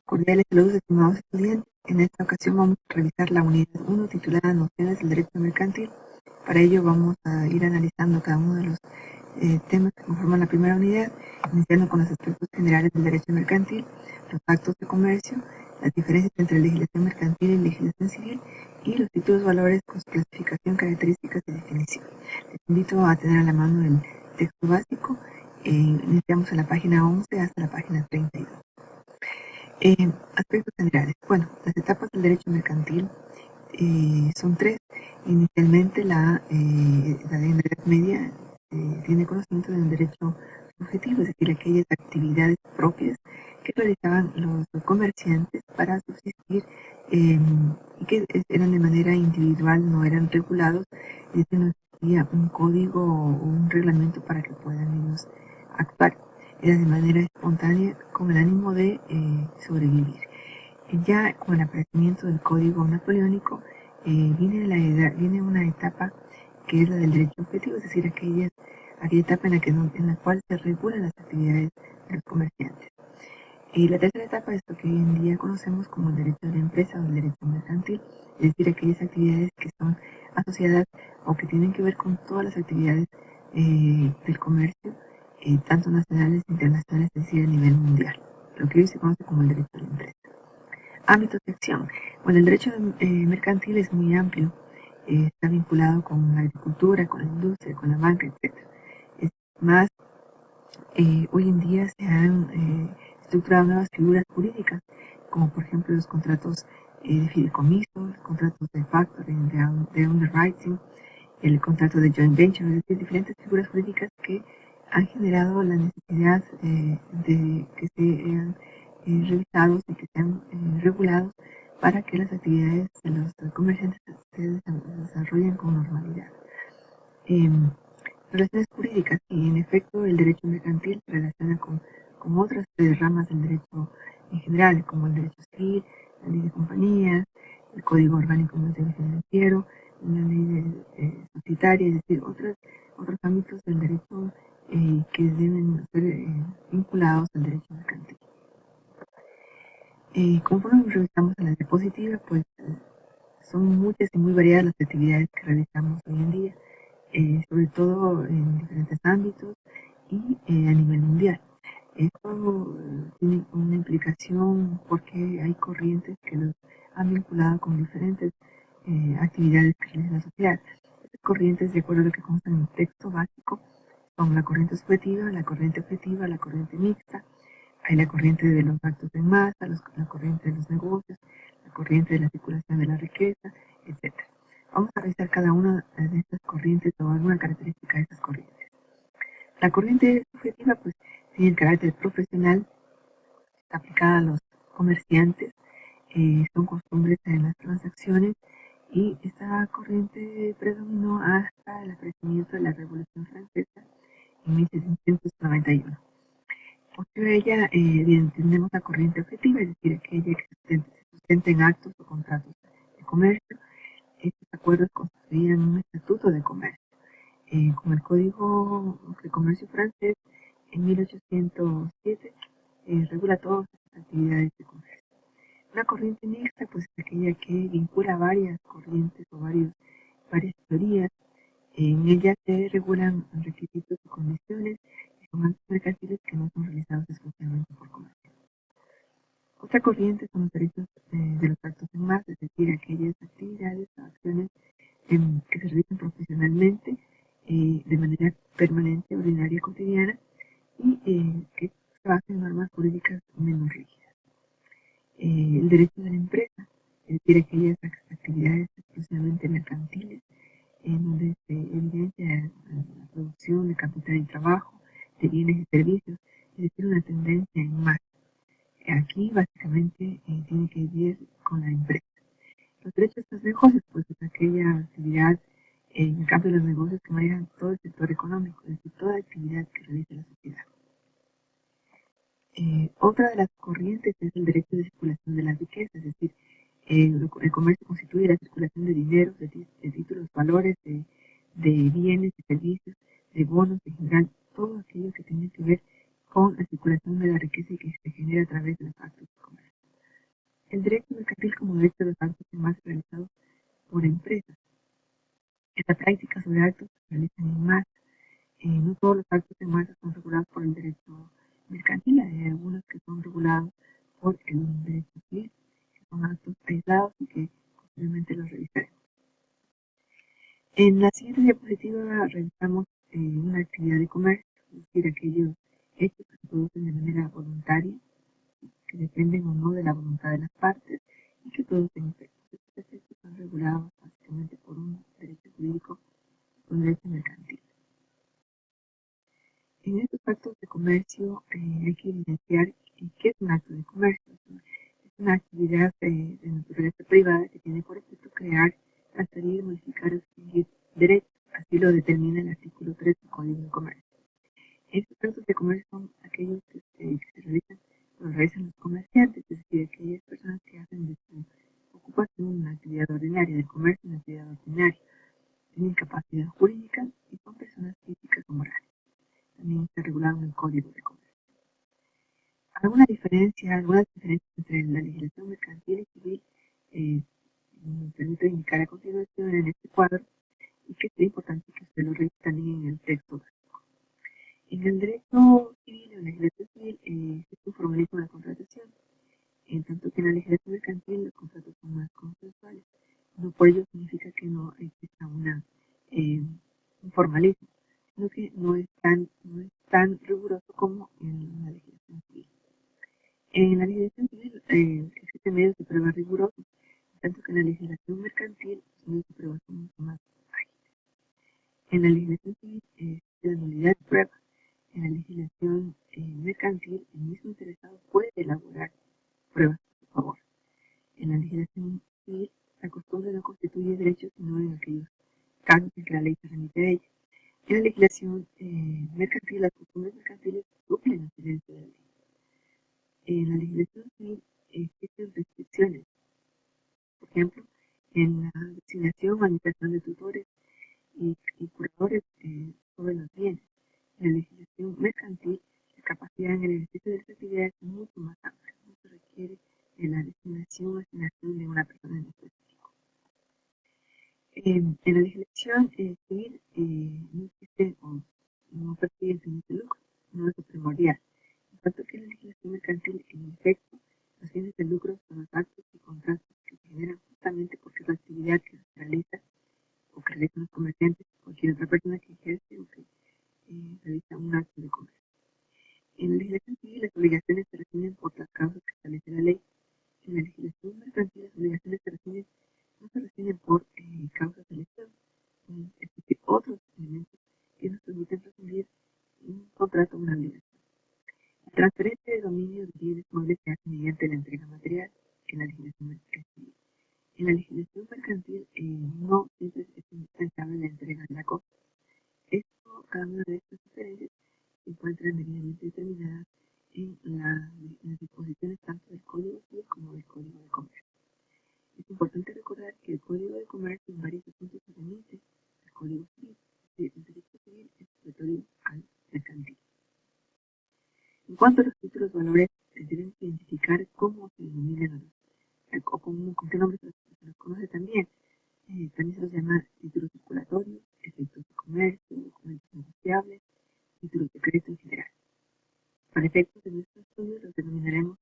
Cordiales saludos, estimados estudiantes. En esta ocasión vamos a revisar la unidad 1 titulada Nociones del Derecho Mercantil. Para ello vamos a ir analizando cada uno de los temas que conforman la primera unidad, iniciando con los aspectos generales del derecho mercantil, los actos de comercio, las diferencias entre legislación mercantil y legislación civil y los títulos valores con su clasificación, características y definición. Les invito a tener a la mano el texto básico. Iniciamos en la página 11 hasta la página 32. Aspectos generales. Bueno, las etapas del derecho mercantil son tres. Inicialmente, la Edad Media tiene conocimiento del derecho subjetivo, es decir, aquellas actividades propias que realizaban los comerciantes para subsistir y que eran de manera individual, no eran regulados, es decir, no existía un código o un reglamento para que puedan ellos actuar. Era de manera espontánea con el ánimo de sobrevivir. Ya con el aparecimiento del Código Napoleónico viene una etapa que es la del derecho objetivo, es decir, aquella etapa en la cual se regulan las actividades de los comerciantes. Y la tercera etapa es lo que hoy en día conocemos como el derecho de la empresa o el derecho mercantil, es decir, aquellas actividades que son asociadas o que tienen que ver con todas las actividades del comercio, tanto nacionales e internacionales, es decir, a nivel mundial, lo que hoy se conoce como el derecho de la empresa. Ámbitos de acción. Bueno, el derecho mercantil es muy amplio, está vinculado con la agricultura, con la industria, con la banca, etc. Es más, hoy en día se han estructurado nuevas figuras jurídicas, como por ejemplo los contratos de fideicomiso, los contratos de factoring, de underwriting, el contrato de joint venture, es decir, diferentes figuras jurídicas que han generado la necesidad de que sean revisados y que sean regulados para que las actividades de los comerciantes se desarrollen con normalidad. Relaciones jurídicas, y en efecto el derecho mercantil se relaciona con otras ramas del derecho en general, como el derecho civil, la ley de compañías, el código orgánico del servicio financiero, la ley societaria, es decir, otros ámbitos del derecho que deben ser vinculados al derecho mercantil. Conforme revisamos en la diapositiva, pues son muchas y muy variadas las actividades que realizamos hoy en día, sobre todo en diferentes ámbitos y a nivel mundial. Esto tiene una implicación porque hay corrientes que los han vinculado con diferentes actividades que realiza la sociedad. Estas corrientes, de acuerdo a lo que consta en el texto básico, son la corriente subjetiva, la corriente objetiva, la corriente mixta. Hay la corriente de los actos en masa, la corriente de los negocios, la corriente de la circulación de la riqueza, etc. Vamos a revisar cada una de estas corrientes o alguna característica de estas corrientes. La corriente subjetiva, pues, tiene el carácter profesional, está aplicada a los comerciantes, son costumbres en las transacciones, y esta corriente predominó hasta el aparecimiento de la Revolución Francesa en 1791. Posterior a ella entendemos la corriente objetiva, es decir, aquella que se sustenta en actos o contratos de comercio. Estos acuerdos constituían un estatuto de comercio. Con el Código de Comercio francés, en 1807, regula todas las actividades de comercio. Una corriente mixta, pues, es aquella que vincula varias corrientes o varias teorías. En ella se regulan requisitos y condiciones y son actos mercantiles que no son realizados exclusivamente por comercio. Otra corriente son los derechos de los actos en masa, es decir, aquellas actividades o acciones que se realizan profesionalmente de manera permanente, ordinaria, cotidiana, y que se basan en normas jurídicas menos rígidas. El derecho de la empresa, es decir, aquellas actividades exclusivamente mercantiles, en donde se evidencia la producción de capital y trabajo, de bienes y servicios, es decir, una tendencia en masa. Aquí básicamente tiene que ver con la empresa. Los derechos de los negocios, pues, es aquella actividad en el campo de los negocios que manejan todo el sector económico, es decir, toda actividad que realiza la sociedad. Otra de las corrientes es el derecho de circulación de la riqueza, es decir, el comercio constituye la circulación de dinero, de títulos, valores, de bienes, de servicios, de bonos, en general, todo aquello que tiene que ver con la circulación de la riqueza y que se genera a través de los actos de comercio. El derecho mercantil como derecho de los actos en masa realizados por empresas. Esta práctica sobre actos se realizan en masa. No todos los actos en masa son regulados por el derecho mercantil, hay algunos que son regulados por el derecho civil, que son actos aislados y que posteriormente los revisaremos. En la siguiente diapositiva revisamos una actividad de comercio, es decir, aquellos hechos que se producen de manera voluntaria, que dependen o no de la voluntad de las partes y que producen efectos. Estos efectos son regulados básicamente por un derecho jurídico, un derecho mercantil. En estos actos de comercio hay que evidenciar qué es un acto de comercio. Es una actividad de naturaleza privada que tiene por efecto crear, transferir, modificar o extinguir derechos. Así lo determina el artículo 3 del Código de Comercio. Estos actos de comercio son aquellos que se realizan los comerciantes, es decir, aquellas personas que hacen de su ocupación una actividad ordinaria, del comercio una actividad ordinaria. Tienen capacidad jurídica y son personas físicas o morales. También está regulado en el Código de Comercio. Algunas diferencias entre la legislación mercantil y civil me permito indicar a continuación en este cuadro y que es importante que usted lo revise también en el texto. En el derecho civil, en la legislación civil, existe un formalismo de contratación, en tanto que en la legislación mercantil los contratos son más consensuales. No por ello significa que no exista un formalismo, sino que no es tan riguroso como en la legislación civil. En la legislación civil existen medios de prueba rigurosos, tanto que en la legislación mercantil los medios de prueba son mucho más ágiles. En la legislación civil existe la nulidad de prueba. En la legislación mercantil, el mismo interesado puede elaborar pruebas a su favor. En la legislación civil, la costumbre no constituye derechos, sino en aquellos casos en que la ley se remite a ella. En la legislación mercantil, las costumbres mercantiles suplen el silencio de la ley. En la legislación civil existen restricciones, por ejemplo, en la designación o administración de tutores y curadores sobre los bienes. En la legislación mercantil, la capacidad en el ejercicio de esta actividad es mucho más amplia, no se requiere de la designación o asignación de una persona en específico. En la legislación civil no existe o no persigue el fin de lucro, no es lo primordial. En tanto que en la legislación mercantil, en efecto, los fines de lucro son los actos y contratos que se generan justamente porque es la actividad que se realiza o que realizan los comerciantes o cualquier otra persona que ejerce o que realiza un acto de comercio. En la legislación civil, las obligaciones se definen por las causas que establece la ley. En la legislación mercantil, las obligaciones no se definen por causas del Estado, es decir, otros elementos que nos permiten resumir un contrato o una obligación. La transferencia de dominio de bienes muebles se hace mediante la entrega material en la legislación mercantil. En la legislación mercantil no siempre es indispensable la entrega de la cosa. Cada una de estas diferencias se encuentran debidamente determinadas en las disposiciones tanto del Código Civil como del Código de Comercio. Es importante recordar que el Código de Comercio en varios asuntos se remite al Código Civil, es decir, el derecho civil es supletorio al mercantil. En cuanto a los títulos valores, deben identificar cómo se denominan o con qué nombre se los conoce también. También se los llama títulos circulatorios, efectos de comercio, documentos negociables, títulos de crédito en general. Para efectos de nuestro estudio los denominaremos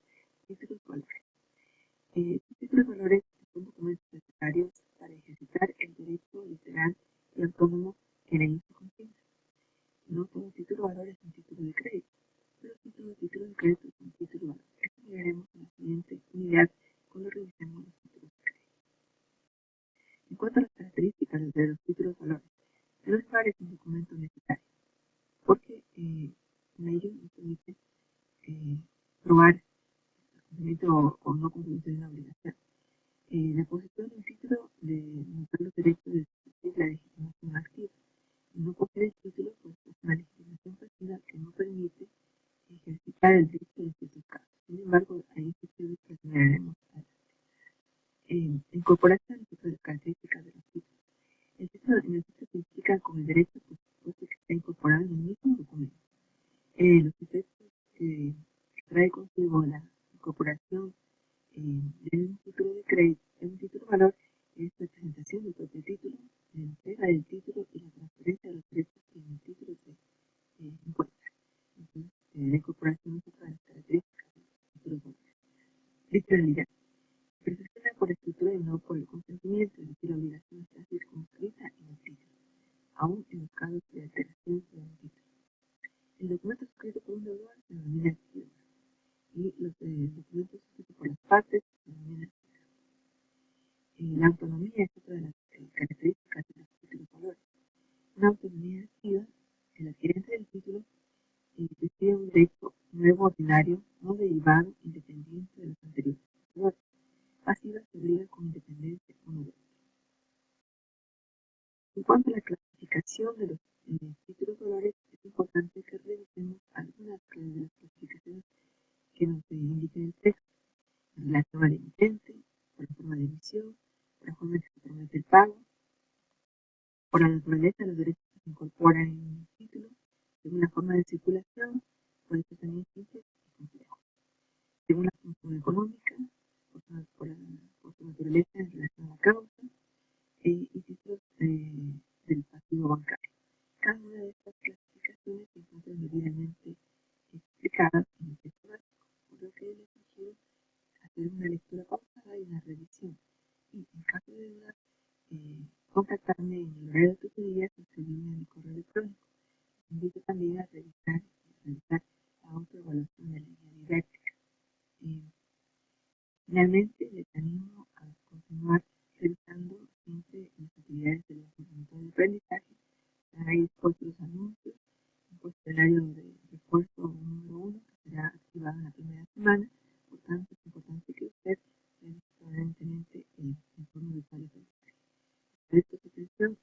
títulos valores. Estos títulos valores son documentos necesarios para ejercitar el derecho literal y autónomo que la ley se consigna. No todo título valor es un título de crédito, pero título de crédito es un título valor. Esto lo veremos en la siguiente unidad cuando revisemos los títulos de crédito. En cuanto a las características de los títulos valores, el valor es un documento necesario porque en ello nos permite probar el cumplimiento o no cumplimiento de una obligación. La posición del título de mostrar los derechos de la legitimación activa. No posee el título, pues es una legitimación pasiva que no permite ejercitar el derecho en ciertos casos. Sin embargo, hay excepciones que señalaremos incorporación de las características de los títulos. El título en el título se identifica con el derecho, por supuesto, que está incorporado en el mismo documento. Los efectos que trae consigo la incorporación el título de crédito, el título valor es la presentación del propio título, la entrega del título y la transferencia de los derechos que en el título se encuentran. Entonces, la incorporación es otra de las características de los títulos valores. Literalidad. Se perfecciona por escritura y no por el consentimiento, es decir, la obligación está circunscrita en el título, aún en los casos de alteración del título. El documento escrito por un deudor se denomina escritura y los documentos escritos por las partes se denominan escritura. La autonomía es otra de las características de los títulos valores. Una autonomía activa, el adquirente del título decide un derecho nuevo ordinario, no derivado, independiente de los anteriores. Pasiva se obliga con independencia uno de otro. En cuanto a la clasificación de los títulos valores, es importante que revisemos algunas de las clasificaciones que nos indica el texto en relación al emitente, por la forma de emisión, por la forma en que se promete el pago, por la naturaleza de los derechos que se incorporan en el título, según la forma de circulación, puede ser también simple y complejo, según la función económica, por su naturaleza en relación a la causa, y títulos del pasivo bancario. Cada una de estas clasificaciones se encuentran debidamente explicadas en el texto básico, por lo que les sugiero hacer una lectura pausada y una revisión. Y en caso de dudas, contactarme en el horario de tutorías o escribirme en mi correo electrónico. Les invito también a realizar la autoevaluación de la guía didáctica. Eh, Finalmente, les animo a continuar revisando siempre las actividades del Observatorio de Aprendizaje. Están ahí dispuestos los anuncios, un cuestionario de refuerzo número 1 que será activado en la primera semana. Por tanto, es importante que usted revise permanentemente el informe de aprendizaje. Agradezco su atención